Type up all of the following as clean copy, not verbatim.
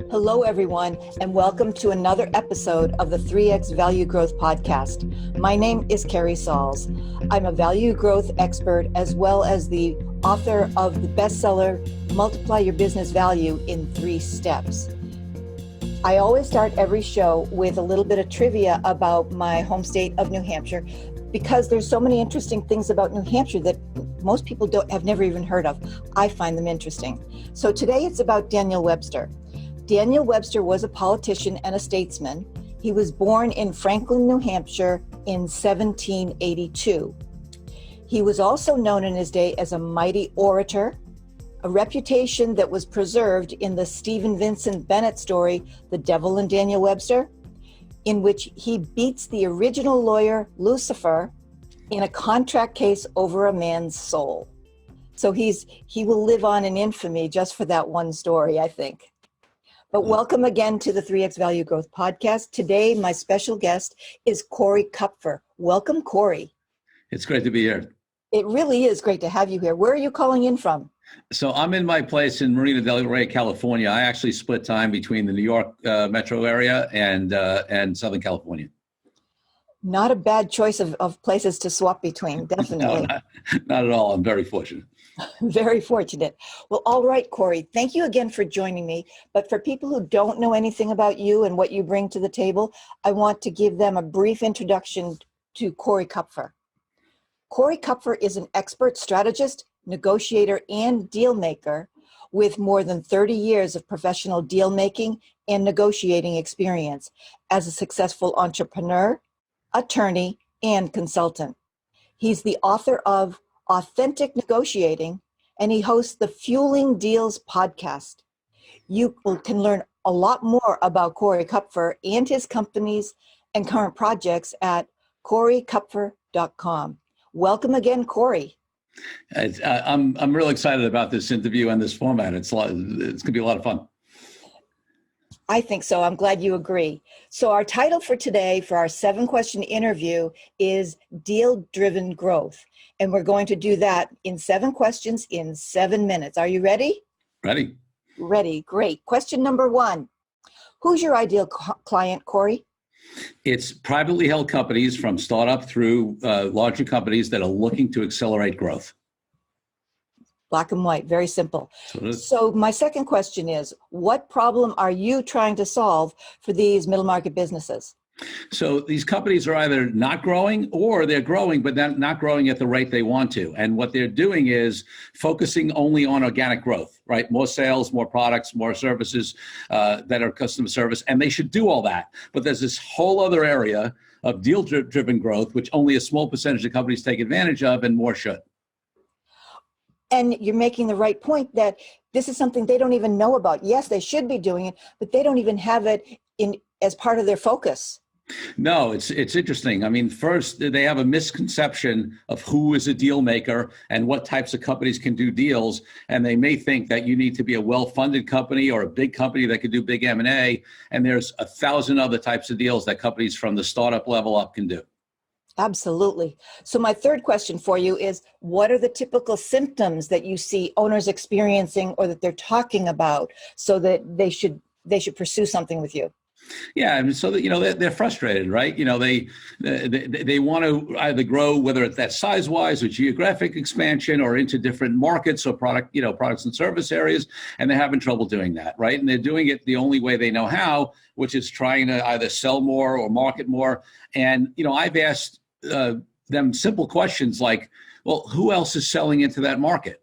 Hello, everyone, and welcome to another episode of the 3X Value Growth Podcast. My name is Carrie Sauls. I'm a value growth expert as well as the author of the bestseller, Multiply Your Business Value in 3 Steps. I always start every show with a little bit of trivia about my home state of New Hampshire because there's so many interesting things about New Hampshire that most people have never even heard of. I find them interesting. So today it's about Daniel Webster. Daniel Webster was a politician and a statesman. He was born in Franklin, New Hampshire in 1782. He was also known in his day as a mighty orator, a reputation that was preserved in the Stephen Vincent Bennett story, The Devil and Daniel Webster, in which he beats the original lawyer, Lucifer, in a contract case over a man's soul. So he will live on in infamy just for that one story, I think. But welcome again to the 3X Value Growth Podcast. Today, my special guest is Corey Kupfer. Welcome, Corey. It's great to be here. It really is great to have you here. Where are you calling in from? So I'm in my place in Marina del Rey, California. I actually split time between the New York metro area and Southern California. Not a bad choice of places to swap between, definitely. No, not at all. I'm very fortunate. Very fortunate. Well, all right, Corey, thank you again for joining me. But for people who don't know anything about you and what you bring to the table, I want to give them a brief introduction to Corey Kupfer. Corey Kupfer is an expert strategist, negotiator, and deal maker with more than 30 years of professional deal making and negotiating experience as a successful entrepreneur, attorney, and consultant. He's the author of Authentic Negotiating, and he hosts the Fueling Deals podcast. You can learn a lot more about Corey Kupfer and his companies and current projects at corey.kupfer.com. Welcome again, Corey. I'm really excited about this interview and this format. It's going to be a lot of fun. I think so. I'm glad you agree. So our title for today for our 7-question interview is Deal-Driven Growth. And we're going to do that in 7 questions in 7 minutes. Are you ready? Ready. Ready. Great. Question number 1. Who's your ideal client, Corey? It's privately held companies from startup through larger companies that are looking to accelerate growth. Black and white, very simple. So my second question is, what problem are you trying to solve for these middle market businesses? So these companies are either not growing or they're growing, but not growing at the rate they want to. And what they're doing is focusing only on organic growth, right? More sales, more products, more services that are customer service. And they should do all that. But there's this whole other area of deal-driven growth, which only a small percentage of companies take advantage of, and more should. And you're making the right point that this is something they don't even know about. Yes, they should be doing it, but they don't even have it as part of their focus. No, it's interesting. I mean, first, they have a misconception of who is a deal maker and what types of companies can do deals. And they may think that you need to be a well-funded company or a big company that can do big M&A. And there's 1,000 other types of deals that companies from the startup level up can do. Absolutely. So my third question for you is, what are the typical symptoms that you see owners experiencing or that they're talking about so that they should pursue something with you? Yeah, I mean, so that they're frustrated, right? They want to either grow, whether it's that size-wise or geographic expansion or into different markets or products and service areas, and they're having trouble doing that, right? And they're doing it the only way they know how, which is trying to either sell more or market more. And I've asked them simple questions like, well, who else is selling into that market?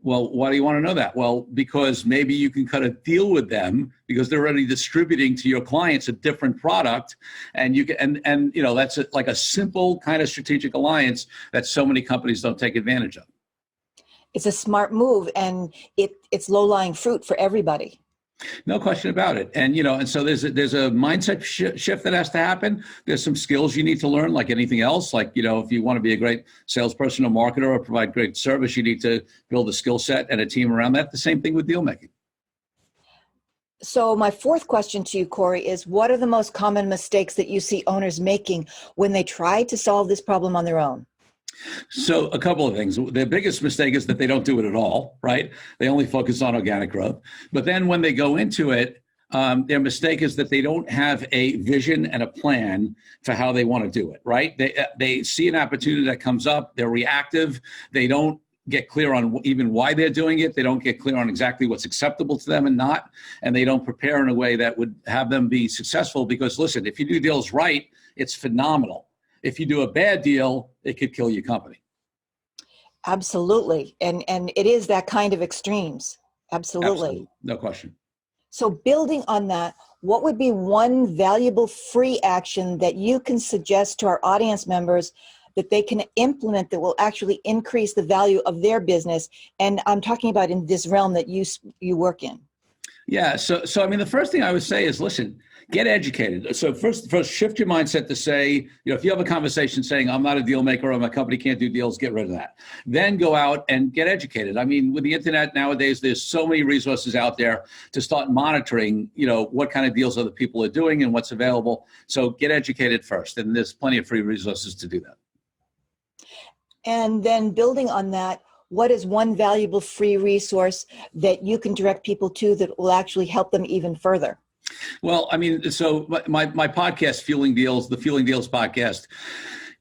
Well, why do you want to know that? Well, because maybe you can cut a deal with them because they're already distributing to your clients a different product, and you can, and that's like a simple kind of strategic alliance that so many companies don't take advantage of. It's a smart move, and it's low-lying fruit for everybody. No question about it. And so there's a mindset shift that has to happen. There's some skills you need to learn, like anything else. Like, if you want to be a great salesperson or marketer or provide great service, you need to build a skill set and a team around that. The same thing with deal making. So my fourth question to you, Corey, is what are the most common mistakes that you see owners making when they try to solve this problem on their own? So a couple of things. Their biggest mistake is that they don't do it at all, right? They only focus on organic growth. But then when they go into it, Their mistake is that they don't have a vision and a plan for how they want to do it, right? They see an opportunity that comes up, they're reactive, they don't get clear on even why they're doing it, they don't get clear on exactly what's acceptable to them and not, and they don't prepare in a way that would have them be successful because, listen, if you do deals right, it's phenomenal. If you do a bad deal, it could kill your company. Absolutely. And it is that kind of extremes. Absolutely. No question. So building on that, what would be one valuable free action that you can suggest to our audience members that they can implement that will actually increase the value of their business? And I'm talking about in this realm that you work in. Yeah. So I mean, the first thing I would say is, listen, get educated. So first shift your mindset to say, if you have a conversation saying, I'm not a deal maker or my company can't do deals, get rid of that. Then go out and get educated. I mean, with the internet nowadays, there's so many resources out there to start monitoring, what kind of deals other people are doing and what's available. So get educated first. And there's plenty of free resources to do that. And then building on that, what is one valuable free resource that you can direct people to that will actually help them even further? Well, I mean, so my podcast, Fueling Deals, the Fueling Deals podcast,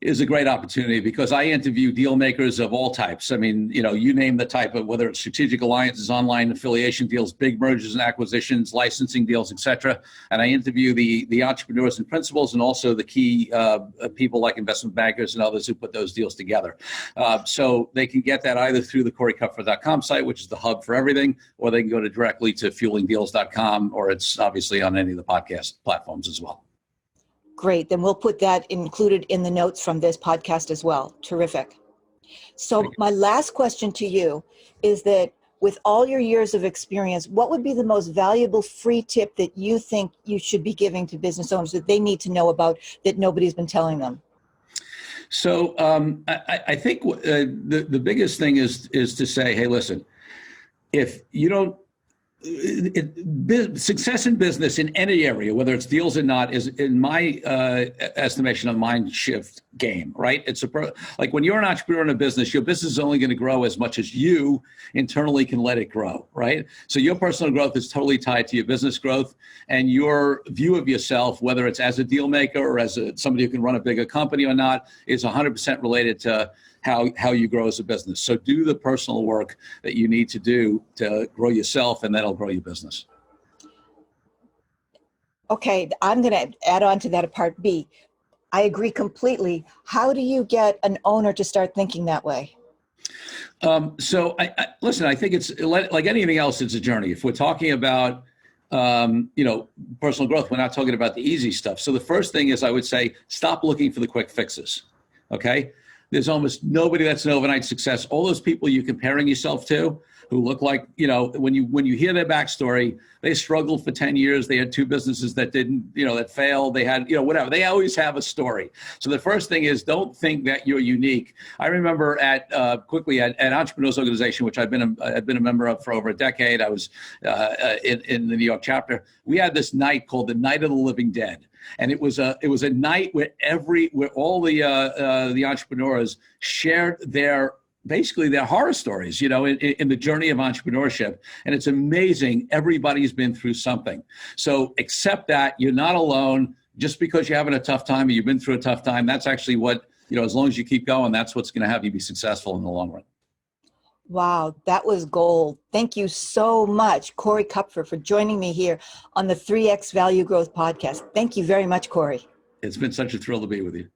is a great opportunity because I interview deal makers of all types. I mean, you name the type of, whether it's strategic alliances, online affiliation deals, big mergers and acquisitions, licensing deals, et cetera. And I interview the entrepreneurs and principals and also the key people like investment bankers and others who put those deals together. So they can get that either through the CoreyKupfer.com site, which is the hub for everything, or they can go directly to fuelingdeals.com, or it's obviously on any of the podcast platforms as well. Great. Then we'll put that included in the notes from this podcast as well. Terrific. So my last question to you is that with all your years of experience, what would be the most valuable free tip that you think you should be giving to business owners that they need to know about that nobody's been telling them? So I think the biggest thing is to say, hey, listen, if you don't, success in business in any area, whether it's deals or not, is, in my estimation, a mind shift game, right? It's like when you're an entrepreneur in a business, your business is only going to grow as much as you internally can let it grow, right? So your personal growth is totally tied to your business growth, and your view of yourself, whether it's as a deal maker or as somebody who can run a bigger company or not, is 100% related to how you grow as a business. So do the personal work that you need to do to grow yourself, and that'll grow your business. Okay, I'm going to add on to that a part B. I agree completely. How do you get an owner to start thinking that way? So listen, I think it's like anything else, it's a journey. If we're talking about personal growth, we're not talking about the easy stuff. So the first thing is, I would say, stop looking for the quick fixes. Okay. There's almost nobody that's an overnight success. All those people you're comparing yourself to who look like, when you hear their backstory, they struggled for 10 years. They had two businesses that didn't, that failed. They had, whatever. They always have a story. So the first thing is, don't think that you're unique. I remember at Entrepreneurs Organization, which I've been a member of for over a decade. I was in the New York chapter. We had this night called the Night of the Living Dead. And it was a night where all the entrepreneurs shared their horror stories, in the journey of entrepreneurship. And it's amazing. Everybody's been through something. So accept that you're not alone. Just because you're having a tough time or you've been through a tough time, that's actually what, as long as you keep going, that's what's going to have you be successful in the long run. Wow, that was gold. Thank you so much, Corey Kupfer, for joining me here on the 3X Value Growth Podcast. Thank you very much, Corey. It's been such a thrill to be with you.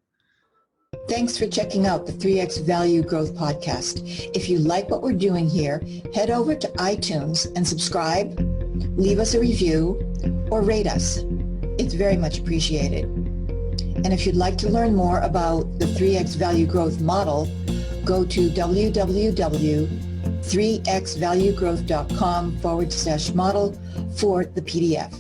Thanks for checking out the 3X Value Growth Podcast. If you like what we're doing here, head over to iTunes and subscribe, leave us a review, or rate us. It's very much appreciated. And if you'd like to learn more about the 3X Value Growth model, go to www.3xvaluegrowth.com/model for the PDF.